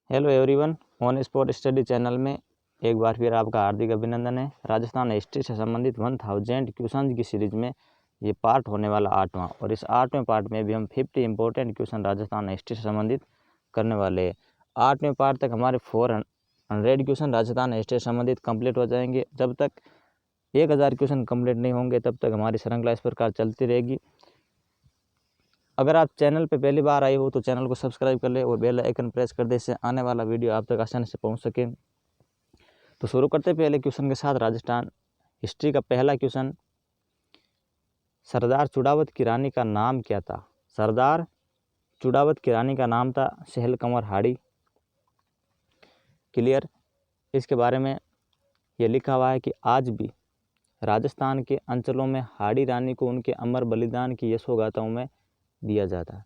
Hello everyone, on spot study channel में एक बार फिर आपका हार्दिक अभिनंदन है। राजस्थान हिस्ट्री से संबंधित 1000 क्वेश्चन की सीरीज में ये पार्ट होने वाला 8वां, और इस 8वें पार्ट में भी हम 50 इंपॉर्टेंट क्वेश्चन राजस्थान हिस्ट्री से संबंधित करने वाले हैं। 8वें पार्ट तक हमारे 400 क्वेश्चन राजस्थान हिस्ट्री से संबंधित कंप्लीट हो जाएंगे। जब तक 1000 क्वेश्चन कंप्लीट नहीं होंगे तब तक हमारी श्रृंखला इस प्रकार चलती रहेगी। अगर आप चैनल पे पहली बार आए हो तो चैनल को सब्सक्राइब कर ले और बेल आइकन प्रेस कर दे, इससे आने वाला वीडियो आप तक आसानी से पहुंच सके। तो शुरू करते पहले क्वेश्चन के साथ। राजस्थान हिस्ट्री का पहला क्वेश्चन, सरदार चुड़ावत की रानी का नाम क्या था? सरदार चुड़ावत की रानी का नाम था सहल कंवर हाड़ी। क्लियर। इसके बारे में ये लिखा हुआ है कि आज भी राजस्थान के अंचलों में हाड़ी रानी को उनके अमर बलिदान की यशोगाथाओं में दिया जाता है,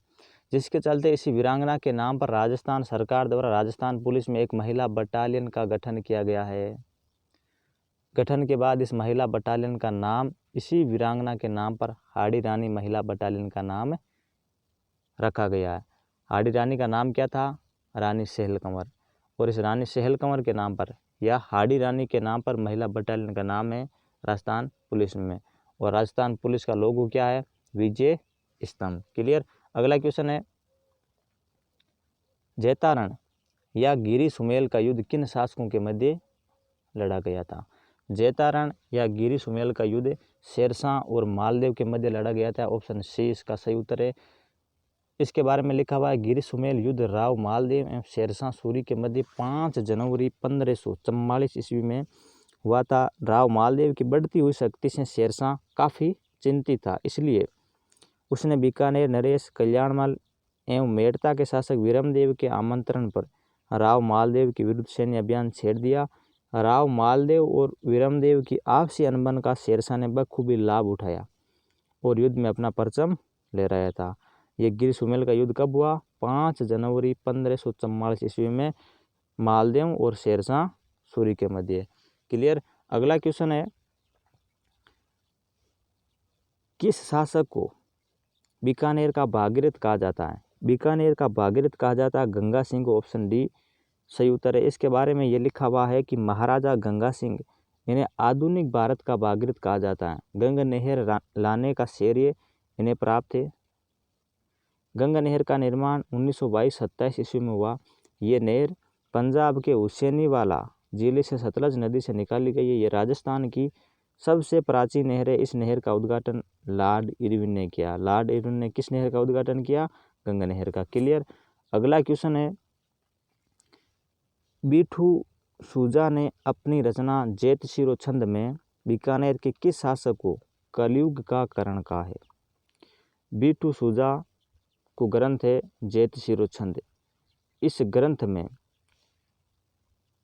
जिसके चलते इसी वीरांगना के नाम पर राजस्थान सरकार द्वारा राजस्थान पुलिस में एक महिला बटालियन का गठन किया गया है। गठन के बाद इस महिला बटालियन का नाम इसी वीरांगना के नाम पर हाड़ी रानी महिला बटालियन का नाम रखा गया है। हाड़ी रानी का नाम क्या था? रानी सहल कंवर। और इस रानी सहल कंवर के नाम पर या हाड़ी रानी के नाम पर महिला बटालियन का नाम है राजस्थान पुलिस में। और राजस्थान पुलिस का लोगो क्या है? विजय स्तंभ। क्लियर। अगला क्वेश्चन है, जैतारण या गिरी सुमेल का युद्ध किन शासकों के मध्य लड़ा गया था? जैतारण या गिरी सुमेल का युद्ध शेरशाह और मालदेव के मध्य लड़ा गया था। ऑप्शन सी इसका सही उत्तर है। इसके बारे में लिखा हुआ है, गिरी सुमेल युद्ध राव मालदेव एवं शेरशाह सूरी के मध्य 5 जनवरी 1544 ईस्वी में हुआ था। राव मालदेव की बढ़ती हुई शक्ति से शेरशाह काफ़ी चिंतित था, इसलिए उसने बीकानेर, नरेश, कल्याणमल एवं मेड़ता के शासक वीरमदेव के आमंत्रण पर राव मालदेव के विरुद्ध सैन्य अभियान छेड़ दिया। राव मालदेव और वीरमदेव की आपसी अनबन का शेरशाह ने बखूबी लाभ उठाया और युद्ध में अपना परचम लहराया था। ये गिरी सुमेल का युद्ध कब हुआ? 5 जनवरी 1544 ईस्वी में मालदेव और शेरशाह सूरी के मध्य। क्लियर। अगला क्वेश्चन है, किस शासक को बीकानेर का भागीरथ कहा जाता है? बीकानेर का भागीरथ कहा जाता है गंगा सिंह को। ऑप्शन डी सही उत्तर है। इसके बारे में ये लिखा हुआ है कि महाराजा गंगा सिंह, इन्हें आधुनिक भारत का भागीरथ कहा जाता है। गंगा नहर लाने का श्रेय इन्हें प्राप्त है। गंगा नहर का निर्माण 1922-27 ईस्वी में हुआ। ये नहर पंजाब के हुसैनीवाला जिले से सतलज नदी से निकाली गई है। ये राजस्थान की सबसे प्राचीन नहर है। इस नहर का उद्घाटन लॉर्ड इरविन ने किया। लॉर्ड इरविन ने किस नहर का उद्घाटन किया? गंगा नहर का। क्लियर। अगला क्वेश्चन है, बीठू सूजा ने अपनी रचना जेतशिरो छंद में बीकानेर के किस शासक को कलयुग का करण कहा है? बीठू सूजा को ग्रंथ है जेतशिरो छंद। इस ग्रंथ में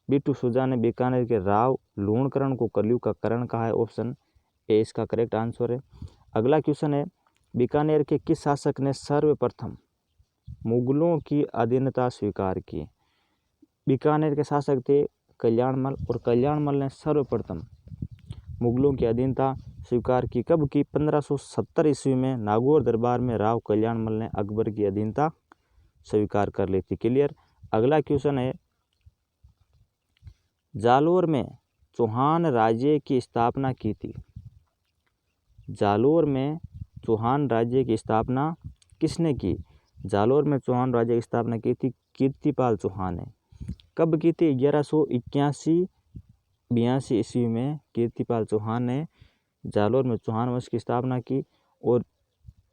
बीठू सूजा ने बीकानेर के राव लूणकरण को कलयुग का करण कहा है। ऑप्शन ए इसका करेक्ट आंसर है। अगला क्वेश्चन है, बीकानेर के किस शासक ने सर्वप्रथम मुगलों की अधीनता स्वीकार की? बीकानेर के शासक थे कल्याणमल, और कल्याणमल ने सर्वप्रथम मुगलों की अधीनता स्वीकार की। कब की? 1570 ईस्वी में नागौर दरबार में राव कल्याणमल ने अकबर की अधीनता स्वीकार कर ली थी। क्लियर। अगला क्वेश्चन है, जालोर में चौहान राज्य की स्थापना की थी? जालोर में चौहान राज्य की स्थापना किसने की? जालोर में चौहान राज्य की स्थापना की थी कीर्तिपाल चौहान ने। कब की थी? 1181-82 ईस्वी में कीर्तिपाल चौहान ने जालोर में चौहान वंश की स्थापना की। और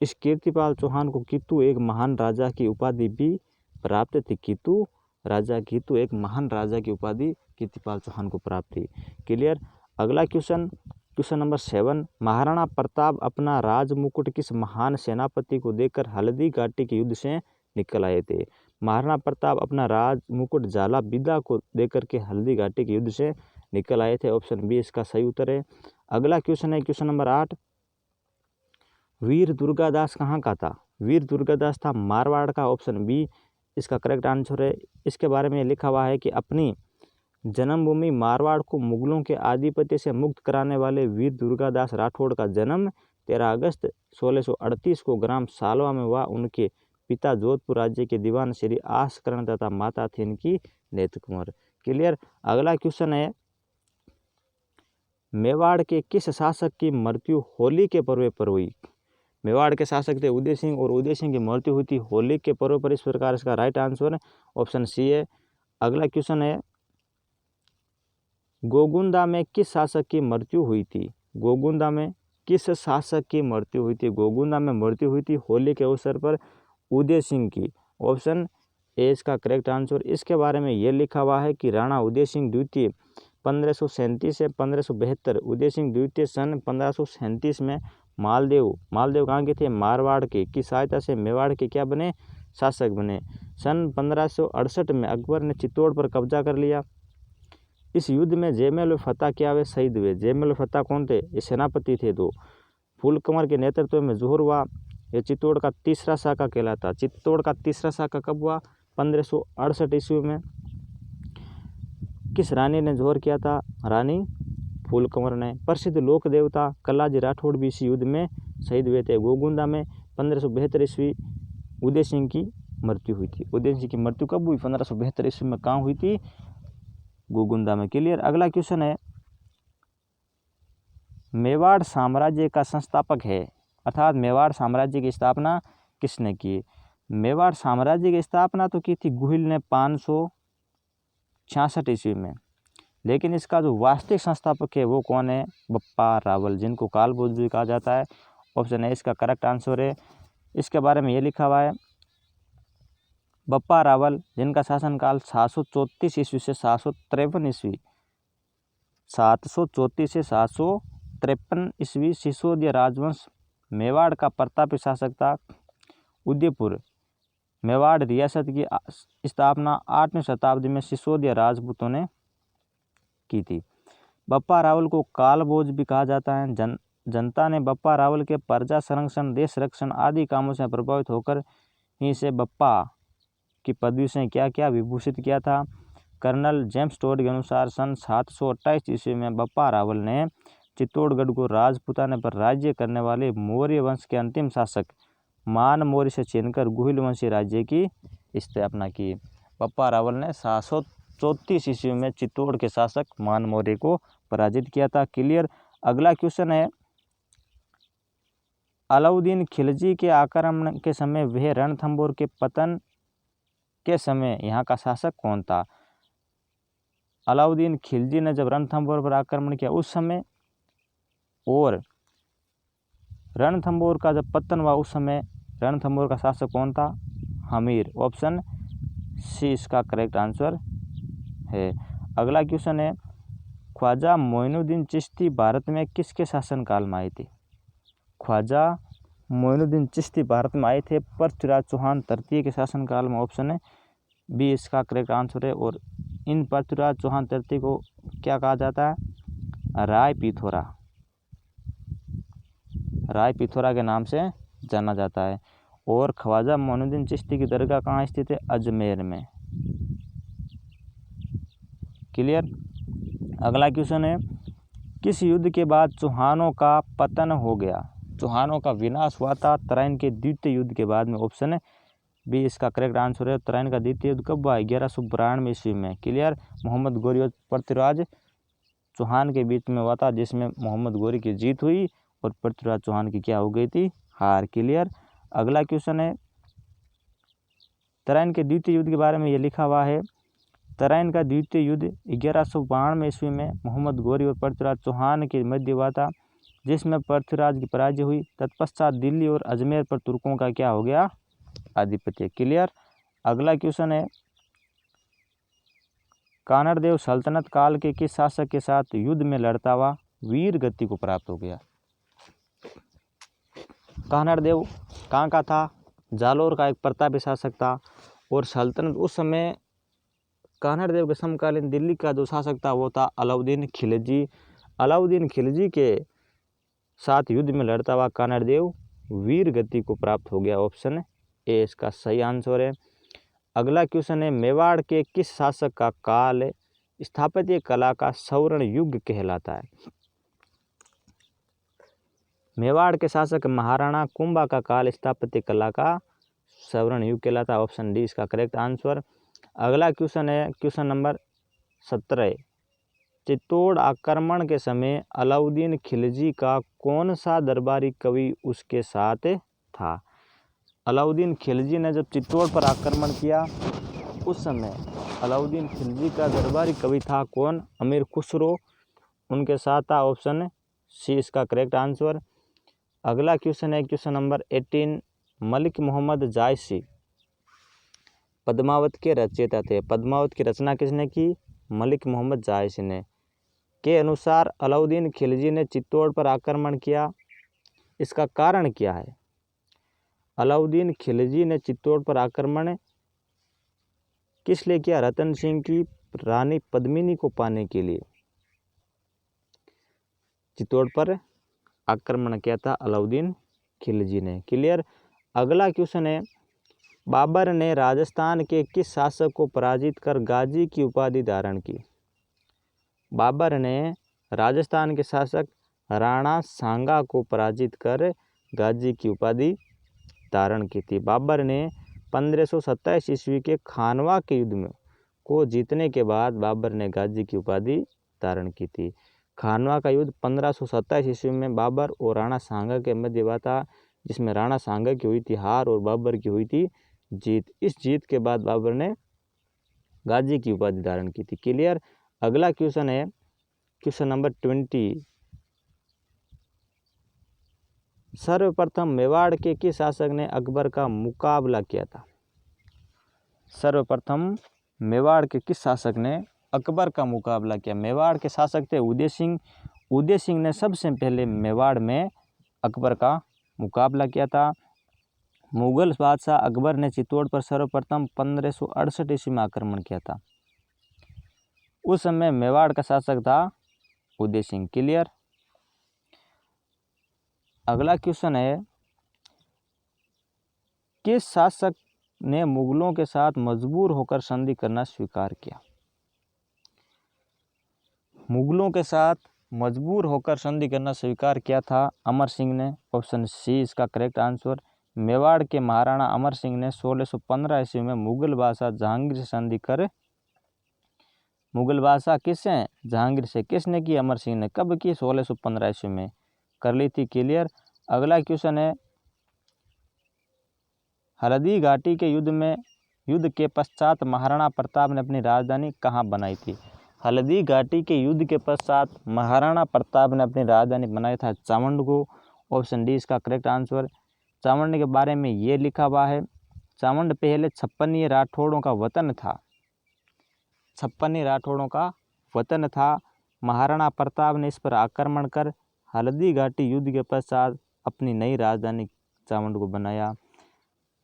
इस कीर्तिपाल चौहान को कीतु एक महान राजा की उपाधि भी प्राप्त थी। कीतु राजा, कीतु एक महान राजा की उपाधि कीर्तिपाल चौहान को प्राप्त थी। क्लियर। अगला क्वेश्चन नंबर 7, महाराणा प्रताप अपना राज मुकुट किस महान सेनापति को देकर हल्दी घाटी के युद्ध से निकल आए थे? महाराणा प्रताप अपना राज मुकुट जाला बिदा को देकर के हल्दी घाटी के युद्ध से निकल आए थे। ऑप्शन बी इसका सही उत्तर है। अगला क्वेश्चन है क्वेश्चन नंबर 8, वीर दुर्गादास कहाँ का था? वीर दुर्गादास था मारवाड़ का। ऑप्शन बी इसका करेक्ट आंसर है। इसके बारे में लिखा हुआ है कि अपनी जन्मभूमि मारवाड़ को मुगलों के आधिपत्य से मुक्त कराने वाले वीर दुर्गादास राठौड़ का जन्म 13 अगस्त 1638 को ग्राम सालवा में हुआ। उनके पिता जोधपुर राज्य के दीवान श्री आसकरण तथा माता थी इनकी नेत्र कुंवर। क्लियर। अगला क्वेश्चन है, मेवाड़ के किस शासक की मृत्यु होली के पर्व पर हुई? मेवाड़ के शासक थे उदय सिंह और उदय सिंह की मृत्यु हुई थी होली के पर्व पर। इस प्रकार इसका राइट आंसर ऑप्शन सी है। अगला क्वेश्चन है, गोगुंदा में किस शासक की मृत्यु हुई थी? गोगुंदा में किस शासक की मृत्यु हुई थी? गोगुंदा में मृत्यु हुई थी होली के अवसर पर उदय सिंह की। ऑप्शन ए इसका करेक्ट आंसर। इसके बारे में यह लिखा हुआ है कि राणा उदय सिंह द्वितीय 1537 से 1572, उदय सिंह द्वितीय सन 1537 में मालदेव कहाँ के थे? मारवाड़ के की सहायता से मेवाड़ के क्या बने? शासक बने। सन 1568 में अकबर ने चित्तौड़ पर कब्जा कर लिया। इस युद्ध में जयमेल फतेह क्या हुए? शहीद हुए। जयमेल फतेह कौन थे? ये सेनापति थे दो। फूल कंवर के नेतृत्व में जोहर हुआ। यह चित्तौड़ का तीसरा शाखा कहलाता। चित्तौड़ का तीसरा शाखा कब हुआ? 1568 ईस्वी में। किस रानी ने जोहर किया था? रानी फूल कंवर ने। प्रसिद्ध लोक देवता कलाजी राठौड़ भी इस युद्ध में शहीद हुए थे। गोगुंदा में 1572 ईस्वी उदय सिंह की मृत्यु हुई थी। उदय सिंह की मृत्यु कब हुई? 1572 ईस्वी में। कहाँ हुई थी? गोगुंदा में। क्लियर। अगला क्वेश्चन है, मेवाड़ साम्राज्य का संस्थापक है, अर्थात मेवाड़ साम्राज्य की स्थापना किसने की? मेवाड़ साम्राज्य की स्थापना तो की थी गुहिल ने 566 ईस्वी में, लेकिन इसका जो वास्तविक संस्थापक है वो कौन है? बप्पा रावल, जिनको कालभोज भी कहा जाता है। ऑप्शन ए इसका करेक्ट आंसर है। इसके बारे में ये लिखा हुआ है, बप्पा रावल जिनका शासनकाल 734 ईस्वी से 753 ईस्वी, 734 से 753 ईस्वी सिसोदिया राजवंश मेवाड़ का प्रतापी शासक था। उदयपुर मेवाड़ रियासत की स्थापना 8वीं शताब्दी में सिसोदिया राजपूतों ने की थी। बप्पा रावल को कालभोज भी कहा जाता है। जनता ने बप्पा रावल के प्रजा संरक्षण, देश रक्षण आदि कामों से प्रभावित होकर ही इसे बप्पा की पदवी से क्या क्या विभूषित किया था। कर्नल जेम्स टोड के अनुसार सन 728 ईस्वी में बप्पा रावल ने चित्तौड़गढ़ को राजपूताना पर राज्य करने वाले मौर्य वंश के अंतिम शासक मान मौर्य से चुनकर गुहिल वंशी राज्य की स्थापना की। बप्पा रावल ने 734 ईस्वी में चित्तौड़ के शासक मान मौर्य को पराजित किया था। क्लियर। अगला क्वेश्चन है, अलाउद्दीन खिलजी के आक्रमण के समय वह रणथंभौर के पतन के समय यहाँ का शासक कौन था? अलाउद्दीन खिलजी ने जब रणथंभौर पर आक्रमण किया उस समय, और रणथंभौर का जब पतन हुआ उस समय रणथंभौर का शासक कौन था? हमीर। ऑप्शन सी इसका करेक्ट आंसर है। अगला क्वेश्चन है, ख्वाजा मोइनुद्दीन चिश्ती भारत में किसके शासनकाल में आए थे? ख्वाजा मोइनुद्दीन चिश्ती भारत में आए थे पृथ्वीराज चौहान तृतीय के शासनकाल में। ऑप्शन है बी इसका करेक्ट आंसर है। और इन पृथ्वीराज चौहान तृतीय को क्या कहा जाता है? राय पिथौरा के नाम से जाना जाता है। और ख्वाजा मोइनुद्दीन चिश्ती की दरगाह कहाँ स्थित है? अजमेर में। क्लियर। अगला क्वेश्चन है, किस युद्ध के बाद चौहानों का पतन हो गया? चौहानों का विनाश हुआ था तराइन के द्वितीय युद्ध के बाद में। ऑप्शन है बी इसका करेक्ट आंसर है। तराइन का द्वितीय युद्ध कब हुआ? 1192 ईस्वी में। क्लियर। मोहम्मद गोरी और पृथ्वीराज चौहान के बीच में हुआ था, जिसमें मोहम्मद गोरी की जीत हुई और पृथ्वीराज चौहान की क्या हो गई थी? हार। क्लियर। अगला क्वेश्चन है, तराइन के द्वितीय युद्ध के बारे में ये लिखा हुआ है, तराइन का द्वितीय युद्ध 1192 ईस्वी में मोहम्मद गोरी और पृथ्वीराज चौहान के मध्य हुआ था, जिसमें पृथ्वीराज की पराजय हुई। तत्पश्चात दिल्ली और अजमेर पर तुर्कों का क्या हो गया? आधिपत्य। क्लियर। अगला क्वेश्चन है, कानड़देव सल्तनत काल के किस शासक के साथ युद्ध में लड़ता हुआ वीर गति को प्राप्त हो गया? कानड़देव कहाँ का था? जालौर का एक प्रतापी शासक था। और सल्तनत उस समय कानड़देव के समकालीन दिल्ली का जो शासक था वो था अलाउद्दीन खिलजी। अलाउद्दीन खिलजी के साथ युद्ध में लड़ता हुआ कानड़देव वीर गति को प्राप्त हो गया। ऑप्शन ए इसका सही आंसर है। अगला क्वेश्चन है, मेवाड़ के किस शासक का काल स्थापत्य कला का स्वर्ण युग कहलाता है? मेवाड़ के शासक महाराणा कुंभा का काल स्थापत्य कला का स्वर्ण युग कहलाता। ऑप्शन डी इसका करेक्ट आंसर। अगला क्वेश्चन है क्वेश्चन नंबर 17। चित्तौड़ आक्रमण के समय अलाउद्दीन खिलजी का कौन सा दरबारी कवि उसके साथ था? अलाउद्दीन खिलजी ने जब चित्तौड़ पर आक्रमण किया उस समय अलाउद्दीन खिलजी का दरबारी कवि था कौन? अमीर खुसरो उनके साथ था। ऑप्शन सी इसका करेक्ट आंसर। अगला क्वेश्चन है क्वेश्चन नंबर 18। मलिक मोहम्मद जायसी पद्मावत के रचयिता थे। पद्मावत की रचना किसने की? मलिक मोहम्मद जायसी ने। के अनुसार अलाउद्दीन खिलजी ने चित्तौड़ पर आक्रमण किया, इसका कारण क्या है? अलाउद्दीन खिलजी ने चित्तौड़ पर आक्रमण किस लिए किया? रतन सिंह की रानी पद्मिनी को पाने के लिए चित्तौड़ पर आक्रमण किया था अलाउद्दीन खिलजी ने। क्लियर। अगला क्वेश्चन है बाबर ने राजस्थान के किस शासक को पराजित कर गाजी की उपाधि धारण की? बाबर ने राजस्थान के शासक राणा सांगा को पराजित कर गाजी की उपाधि धारण की थी। बाबर ने 1527 ईस्वी के खानवा के युद्ध में को जीतने के बाद बाबर ने गाजी की उपाधि धारण की थी। खानवा का युद्ध 1527 ईस्वी में बाबर और राणा सांगा के मध्य हुआ था, जिसमें राणा सांगा की हुई थी हार और बाबर की हुई थी जीत। इस जीत के बाद बाबर ने गाजी की उपाधि धारण की थी। क्लियर। अगला क्वेश्चन है क्वेश्चन नंबर 20। सर्वप्रथम मेवाड़ के किस शासक ने अकबर का मुकाबला किया था? सर्वप्रथम मेवाड़ के किस शासक ने अकबर का मुकाबला किया? मेवाड़ के शासक थे उदय सिंह। उदय सिंह ने सबसे पहले मेवाड़ में अकबर का मुकाबला किया था। मुगल बादशाह अकबर ने चित्तौड़ पर सर्वप्रथम 1568 ईस्वी में आक्रमण किया था। उस समय मेवाड़ का शासक था उदय सिंह। क्लियर। अगला क्वेश्चन है किस शासक ने मुगलों के साथ मजबूर होकर संधि करना स्वीकार किया? मुगलों के साथ मजबूर होकर संधि करना स्वीकार किया था अमर सिंह ने। ऑप्शन सी इसका करेक्ट आंसर। मेवाड़ के महाराणा अमर सिंह ने 1615 ईस्वी में मुगल बादशाह जहांगीर से संधि कर मुगल बादशाह किससे? जहांगीर से। किसने की? अमर सिंह ने। कब की? 1615 ईस्वी में कर ली थी। क्लियर। अगला क्वेश्चन है हल्दी घाटी के युद्ध के पश्चात महाराणा प्रताप ने अपनी राजधानी कहाँ बनाई थी? हल्दी घाटी के युद्ध के पश्चात महाराणा प्रताप ने अपनी राजधानी बनाया था चावंड को। ऑप्शन डी इसका करेक्ट आंसर। चावंड के बारे में ये लिखा हुआ है चावंड पहले 56 राठौड़ों का वतन था। 56 राठौड़ों का वतन था। महाराणा प्रताप ने इस पर आक्रमण कर हल्दी घाटी युद्ध के पश्चात अपनी नई राजधानी चावंड को बनाया।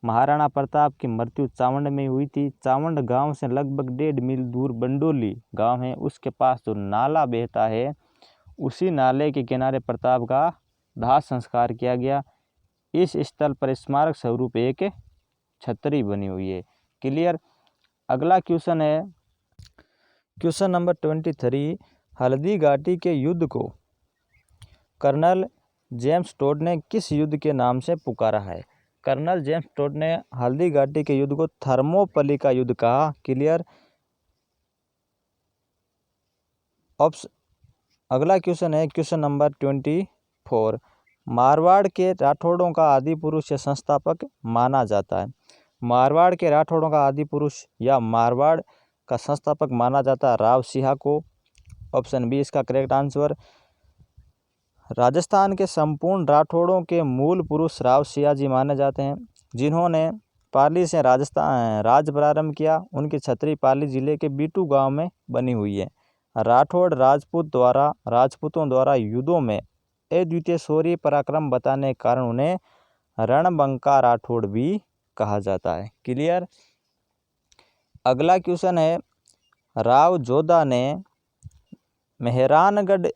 महाराणा प्रताप की मृत्यु चावंड में हुई थी। चावंड गांव से लगभग 1.5 मील दूर बंडोली गांव है, उसके पास जो नाला बहता है उसी नाले के किनारे प्रताप का दाह संस्कार किया गया। इस स्थल पर स्मारक स्वरूप एक छतरी बनी हुई है। क्लियर। अगला क्वेश्चन है क्वेश्चन नंबर 23। हल्दी घाटी के युद्ध को कर्नल जेम्स टोड ने किस युद्ध के नाम से पुकारा है? कर्नल जेम्स टोड ने हल्दी घाटी के युद्ध को थर्मोपली का युद्ध कहा। क्लियर। अगला क्वेश्चन है क्वेश्चन नंबर 24। मारवाड़ के राठौड़ों का आदि पुरुष या संस्थापक माना जाता है। मारवाड़ के राठौड़ों का आदि पुरुष या मारवाड़ का संस्थापक माना जाता है राव सिंह को। ऑप्शन बी इसका करेक्ट आंसर। राजस्थान के संपूर्ण राठौड़ों के मूल पुरुष राव सिंह जी माने जाते हैं, जिन्होंने पाली से राज प्रारंभ किया। उनकी छतरी पाली जिले के बीटू गांव में बनी हुई है। राठौड़ राजपूतों द्वारा युद्धों में अद्वितीय शौर्य पराक्रम बताने के कारण उन्हें रणबंका राठौड़ भी कहा जाता है। क्लियर। अगला क्वेश्चन है राव जोधा ने मेहरानगढ़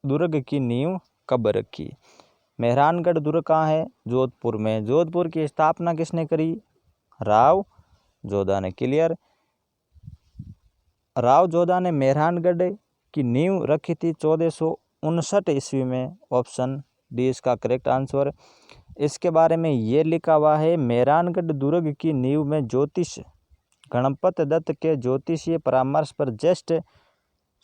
दुर्ग की नींव कब रखी? मेहरानगढ़ दुर्ग कहाँ है? जोधपुर में। जोधपुर की स्थापना किसने करी? राव जोधा ने। क्लियर। राव जोधा ने मेहरानगढ़ की नींव रखी थी 1459 ईस्वी में। ऑप्शन डी इसका करेक्ट आंसर। इसके बारे में ये लिखा हुआ है, मेहरानगढ़ दुर्ग की नींव में ज्योतिष गणपत दत्त के ज्योतिषीय परामर्श पर ज्येष्ठ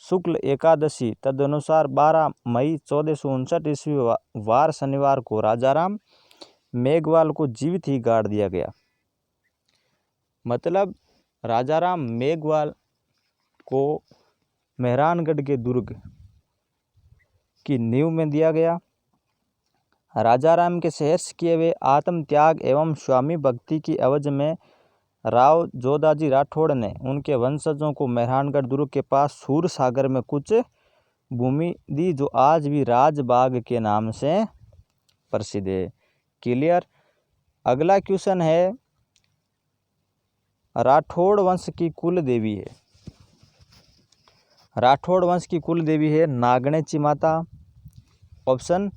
शुक्ल एकादशी तदनुसार 12 मई 1459 ईस्वी वार शनिवार को राजाराम मेघवाल को जीवित ही गाड़ दिया गया। मतलब राजाराम मेघवाल को मेहरानगढ़ के दुर्ग की नींव में दिया गया। राजाराम के सहर्ष किए हुए आत्म त्याग एवं स्वामी भक्ति की एवज में राव जोधाजी राठौड़ ने उनके वंशजों को मेहरानगढ़ दुर्ग के पास सूर सागर में कुछ भूमि दी, जो आज भी राजबाग के नाम से प्रसिद्ध है। क्लियर। अगला क्वेश्चन है, राठौड़ वंश की कुल देवी है। राठौड़ वंश की कुल देवी है नागणेची माता। Option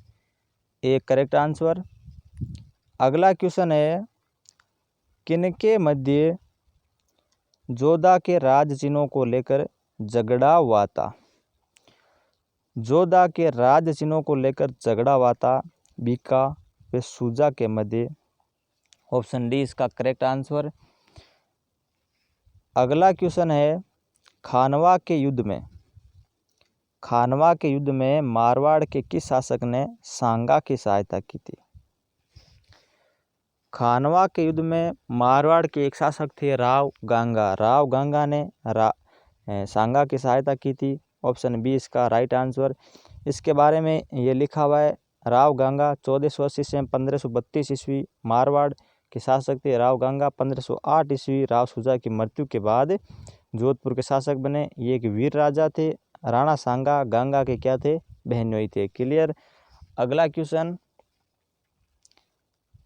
A correct answer. अगला क्वेश्चन है, किनके मध्य जोधा के राज चिन्हों को लेकर झगड़ा हुआ था? जोधा के राज चिन्हों को लेकर झगड़ा हुआ था बीका व सूजा के मध्य। ऑप्शन डी इसका करेक्ट आंसर। अगला क्वेश्चन है, खानवा के युद्ध में मारवाड़ के किस शासक ने सांगा की सहायता की थी? खानवा के युद्ध में मारवाड़ के एक शासक थे राव गांगा। राव गांगा ने सांगा की सहायता की थी। ऑप्शन बी इसका राइट आंसर। इसके बारे में ये लिखा हुआ है, राव गांगा 1480 से 1532 ईस्वी मारवाड़ के शासक थे। राव गांगा 1508 ईस्वी राव सुजा की मृत्यु के बाद जोधपुर के शासक बने। ये एक वीर राजा थे। राणा सांगा गांगा के क्या थे? बहनोई थे। क्लियर। अगला क्वेश्चन,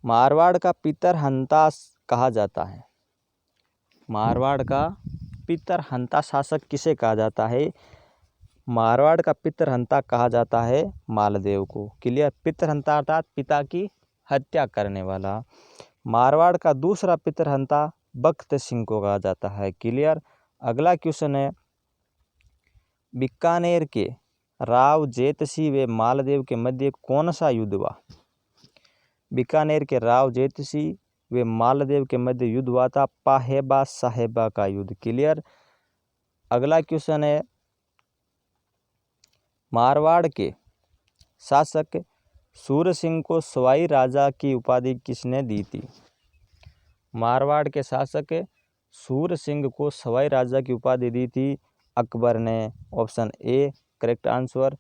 मारवाड़ का पितरहंता कहा जाता है? मारवाड़ का पितरहंता शासक किसे कहा जाता है? मारवाड़ का पितरहंता कहा जाता है मालदेव को। क्लियर। पितरहंता अर्थात पिता की हत्या करने वाला। मारवाड़ का दूसरा पितरहंता बख्त सिंह को कहा जाता है। क्लियर। अगला क्वेश्चन है, बीकानेर के राव जेतसिंह व मालदेव के मध्य कौन सा युद्ध हुआ? बीकानेर के राव जेतसिंह व मालदेव के मध्य युद्ध हुआ था पाहेबा साहेबा का युद्ध। क्लियर। अगला क्वेश्चन है, मारवाड़ के शासक सूर सिंह को सवाई राजा की उपाधि किसने दी थी? मारवाड़ के शासक सूर सिंह को सवाई राजा की उपाधि दी थी अकबर ने। Option A correct answer.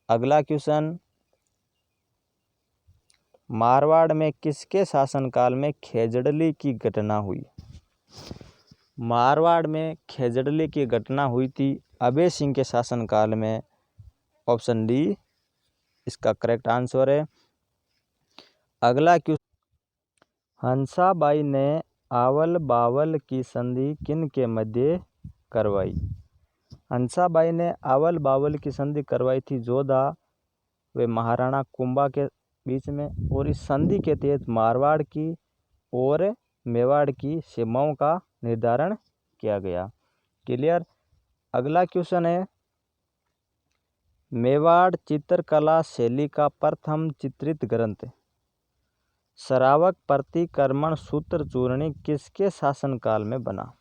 अगला क्वेश्चन, मारवाड़ में किसके शासनकाल में खेजड़ली की घटना हुई? मारवाड़ में खेजड़ली की घटना हुई थी अभय सिंह के शासनकाल में। ऑप्शन डी इसका करेक्ट आंसर है। अगला क्वेश्चन, हंसाबाई ने आवल बावल की संधि किन के मध्य करवाई? हंसाबाई ने आवल बावल की संधि करवाई थी जोधा व महाराणा कुंभा के बीच में, और इस संधि के तहत मारवाड़ की और मेवाड़ की सीमाओं का निर्धारण किया गया। क्लियर। अगला क्वेश्चन है, मेवाड़ चित्रकला शैली का प्रथम चित्रित ग्रंथ श्रावक प्रतिक्रमण सूत्र चूर्णी किसके शासनकाल में बना?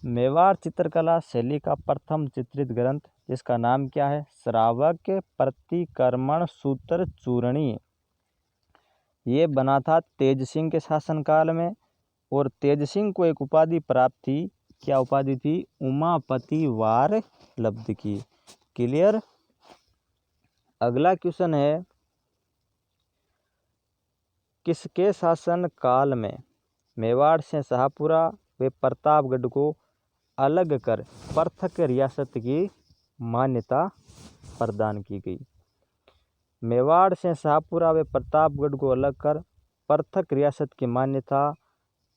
मेवाड़ चित्रकला शैली का प्रथम चित्रित ग्रंथ, जिसका नाम क्या है? श्रावक प्रतिक्रमण सूत्र चूर्णी। ये बना था तेज सिंह के शासनकाल में, और तेज सिंह को एक उपाधि प्राप्त थी। क्या उपाधि थी? उमापति वार लब्ध की। क्लियर। अगला क्वेश्चन है, किसके शासन काल में मेवाड़ से शाहपुरा व प्रतापगढ़ को अलग कर पृथक रियासत की मान्यता प्रदान की गई? मेवाड़ से शाहपुरा व प्रतापगढ़ को अलग कर पृथक रियासत की मान्यता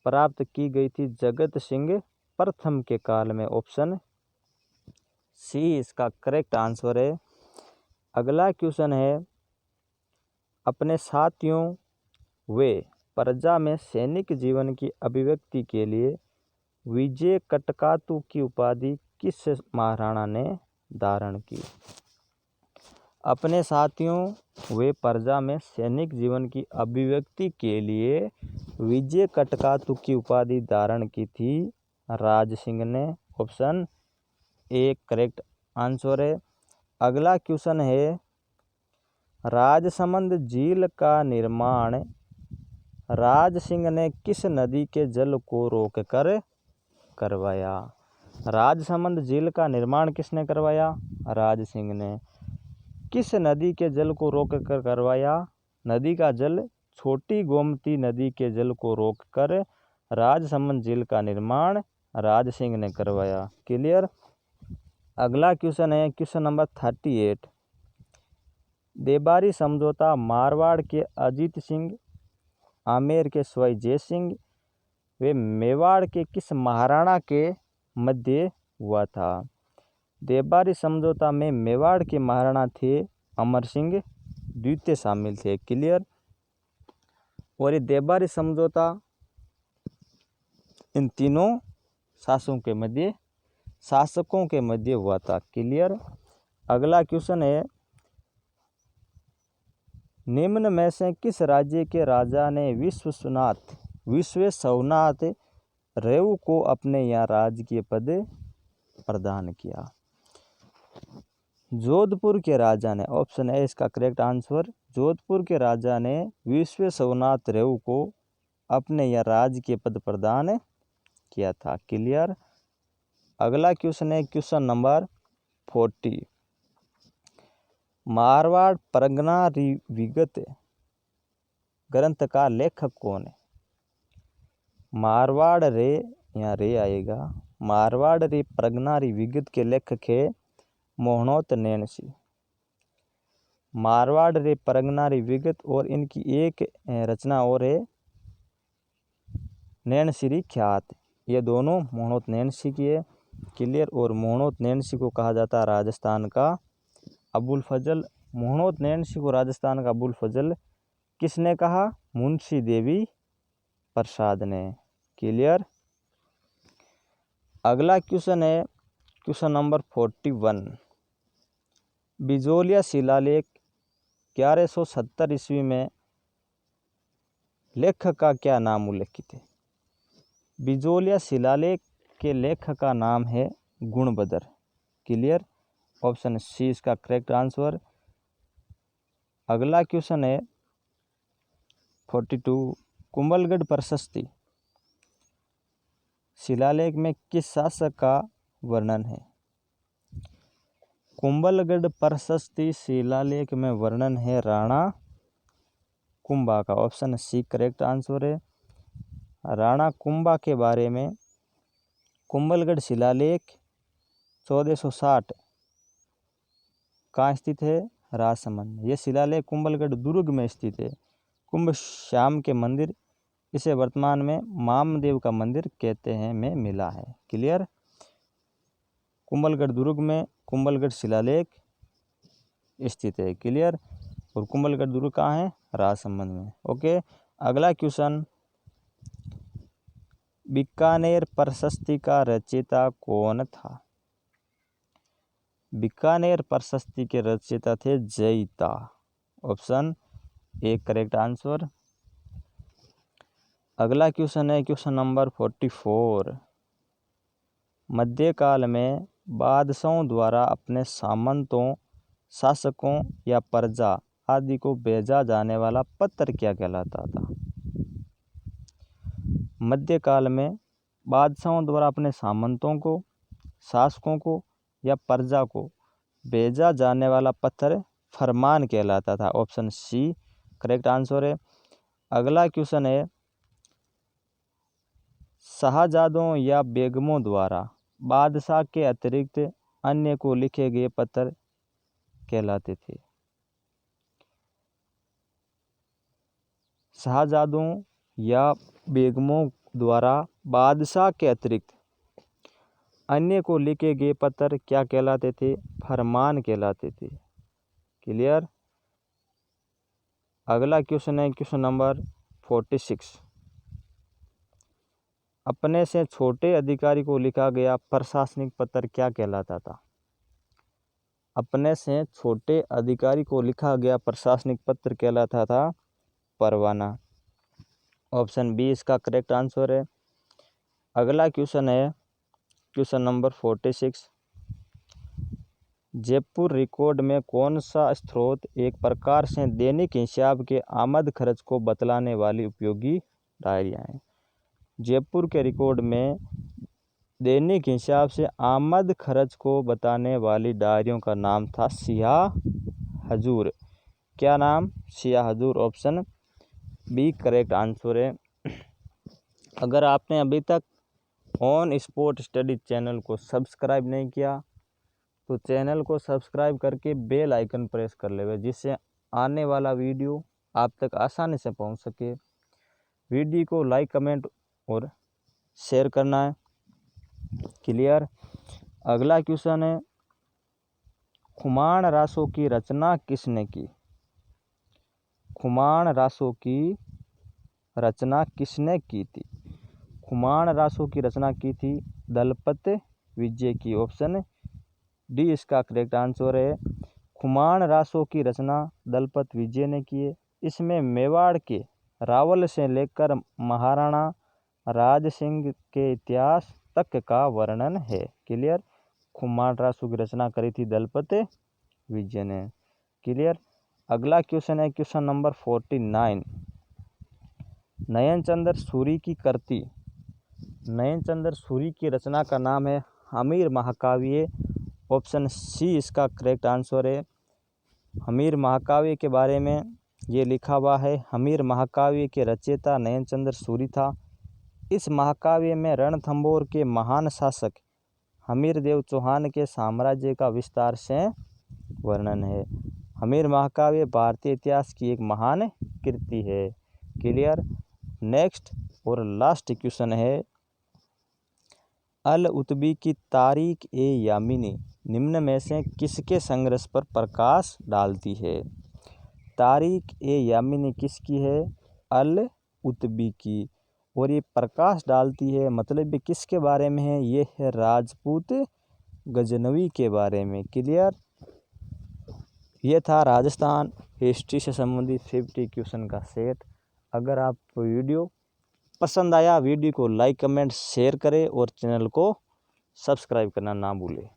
प्राप्त की गई थी जगत सिंह प्रथम के काल में। ऑप्शन सी इसका करेक्ट आंसर है। अगला क्वेश्चन है, अपने साथियों वे प्रजा में सैनिक जीवन की अभिव्यक्ति के लिए विजय कटकातु की उपाधि किस महाराणा ने धारण की? अपने साथियों वे प्रजा में सैनिक जीवन की अभिव्यक्ति के लिए विजय कटकातु की उपाधि धारण की थी राज सिंह ने। ऑप्शन ए करेक्ट आंसर है। अगला क्वेश्चन है राजसमंद झील का निर्माण राज सिंह ने किस नदी के जल को रोककर करवाया। राजसमंद झील का निर्माण किसने करवाया? राज सिंह ने। किस नदी के जल को रोककर करवाया? नदी का जल छोटी गोमती नदी के जल को रोककर राजसमंद झील का निर्माण राज सिंह ने करवाया। क्लियर। अगला क्वेश्चन है क्वेश्चन नंबर 38। देबारी समझौता मारवाड़ के अजीत सिंह, आमेर के सवाई जय सिंह वे मेवाड़ के किस महाराणा के मध्य हुआ था? देबारी समझौता में मेवाड़ के महाराणा थे अमर सिंह द्वितीय शामिल थे। क्लियर। और ये देबारी समझौता इन तीनों शासकों के मध्य हुआ था। क्लियर। अगला क्वेश्चन है निम्न में से किस राज्य के राजा ने विश्वेश्वनाथ रेऊ को अपने यहाँ राजकीय पद प्रदान किया? जोधपुर के राजा ने। ऑप्शन है इसका करेक्ट आंसर। जोधपुर के राजा ने विश्वेश्वनाथ रेऊ को अपने यहाँ राजकीय पद प्रदान किया था। क्लियर। अगला क्वेश्चन है क्वेश्चन नंबर 40। मारवाड़ परगना विगत ग्रंथ का लेखक कौन है? मारवाड़ रे, यहाँ रे आएगा, मारवाड़ रे परगना विगत के लेखक है मोहनोत नैनसी। मारवाड़ रे परगना विगत और इनकी एक रचना और है नैनसी ख्यात। ये दोनों मोहनोत नैनसी की है। क्लियर। और मोहनोत नैनसी को कहा जाता है राजस्थान का अबुल फजल। मोहनोत नैनसी को राजस्थान का अबुल फजल किसने कहा? मुंशी देवी प्रसाद ने। क्लियर। अगला क्वेश्चन है क्वेश्चन नंबर 41। बिजोलिया शिलालेख 1170 ईस्वी में लेखक का क्या नाम उल्लेखित है? बिजोलिया शिलालेख के लेखक का नाम है गुणबदर। क्लियर। ऑप्शन सी इसका करेक्ट आंसर। अगला क्वेश्चन है 42। कुंभलगढ़ प्रशस्ति शिलालेख में किस शासक का वर्णन है? कुंभलगढ़ प्रशस्ति शिलालेख में वर्णन है राणा कुंभा का। ऑप्शन सी करेक्ट आंसर है। राणा कुंभा के बारे में कुंभलगढ़ शिलालेख 1460 कहाँ स्थित है? राजसमंद में। यह शिलालेख कुंभलगढ़ दुर्ग में स्थित है। कुंभ श्याम के मंदिर, इसे वर्तमान में मामदेव का मंदिर कहते हैं, में मिला है। क्लियर। कुंभलगढ़ दुर्ग में कुंभलगढ़ शिलालेख स्थित है। क्लियर। और कुंभलगढ़ दुर्ग कहाँ है? राजसमंद में। ओके। अगला क्वेश्चन बीकानेर प्रशस्ति का रचयिता कौन था? बीकानेर प्रशस्ति के रचयिता थे Jayita. Option A correct answer. अगला क्वेश्चन है क्वेश्चन नंबर 44। मध्यकाल में बादशाहों द्वारा अपने सामंतों, शासकों या प्रजा आदि को भेजा जाने वाला पत्र क्या कहलाता था? मध्यकाल में बादशाहों द्वारा अपने सामंतों को, शासकों को या प्रजा को भेजा जाने वाला पत्र फरमान कहलाता था। ऑप्शन सी करेक्ट आंसर है। अगला क्वेश्चन है शाहजादों या बेगमों द्वारा बादशाह के अतिरिक्त अन्य को लिखे गए पत्र कहलाते थे। शाहजादों या बेगमों द्वारा बादशाह के अतिरिक्त अन्य को लिखे गए पत्र क्या कहलाते थे? फरमान कहलाते थे। क्लियर। अगला क्वेश्चन है क्वेश्चन नंबर 46। अपने से छोटे अधिकारी को लिखा गया प्रशासनिक पत्र क्या कहलाता था? अपने से छोटे अधिकारी को लिखा गया प्रशासनिक पत्र कहलाता था परवाना। ऑप्शन बी इसका करेक्ट आंसर है। अगला क्वेश्चन है क्वेश्चन नंबर 46। जयपुर रिकॉर्ड में कौन सा स्रोत एक प्रकार से दैनिक हिसाब के आमद खर्च को बतलाने वाली उपयोगी डायरियाँ हैं? जयपुर के रिकॉर्ड में दैनिक हिसाब से आमद खर्च को बताने वाली डायरियों का नाम था सियाह हजूर। क्या नाम? सियाह हजूर। ऑप्शन बी करेक्ट आंसर है। अगर आपने अभी तक ऑन स्पॉट स्टडी चैनल को सब्सक्राइब नहीं किया तो चैनल को सब्सक्राइब करके बेल आइकन प्रेस कर लेवे, जिससे आने वाला वीडियो आप तक आसानी से पहुंच सके। वीडियो को लाइक कमेंट और शेयर करना है। क्लियर। अगला क्वेश्चन है खुमान रासों की रचना किसने की? खुमान रासों की रचना किसने की थी? खुमान रासों की रचना की थी दलपत विजय की। ऑप्शन डी इसका करेक्ट आंसर है। खुमान रासों की रचना दलपत विजय ने की है। इसमें मेवाड़ के रावल से लेकर महाराणा राज सिंह के इतिहास तक का वर्णन है। क्लियर। खुमान रासों की रचना करी थी दलपत विजय ने। क्लियर। अगला क्वेश्चन है क्वेश्चन नंबर 49। नयनचंद्र सूरी की कृति नयनचंद्र सूरी की रचना का नाम है हमीर महाकाव्य। ऑप्शन सी इसका करेक्ट आंसर है। हमीर महाकाव्य के बारे में ये लिखा हुआ है, हमीर महाकाव्य के रचयिता नयनचंद्र सूरी था। इस महाकाव्य में रणथंभौर के महान शासक हमीरदेव चौहान के साम्राज्य का विस्तार से वर्णन है। हमीर महाकाव्य भारतीय इतिहास की एक महान कृति है। क्लियर। नेक्स्ट और लास्ट क्वेश्चन है अल उतबी की तारीख ए यामिनी निम्न में से किसके संघर्ष पर प्रकाश डालती है? तारीख ए यामिनी किसकी है? अल उतबी की। और ये प्रकाश डालती है मतलब ये किसके बारे में है? ये है राजपूत गजनवी के बारे में। क्लियर। ये था राजस्थान हिस्ट्री से संबंधित 50 क्वेश्चन का सेट। अगर आप वीडियो पसंद आया वीडियो को लाइक कमेंट शेयर करें और चैनल को सब्सक्राइब करना ना भूलें।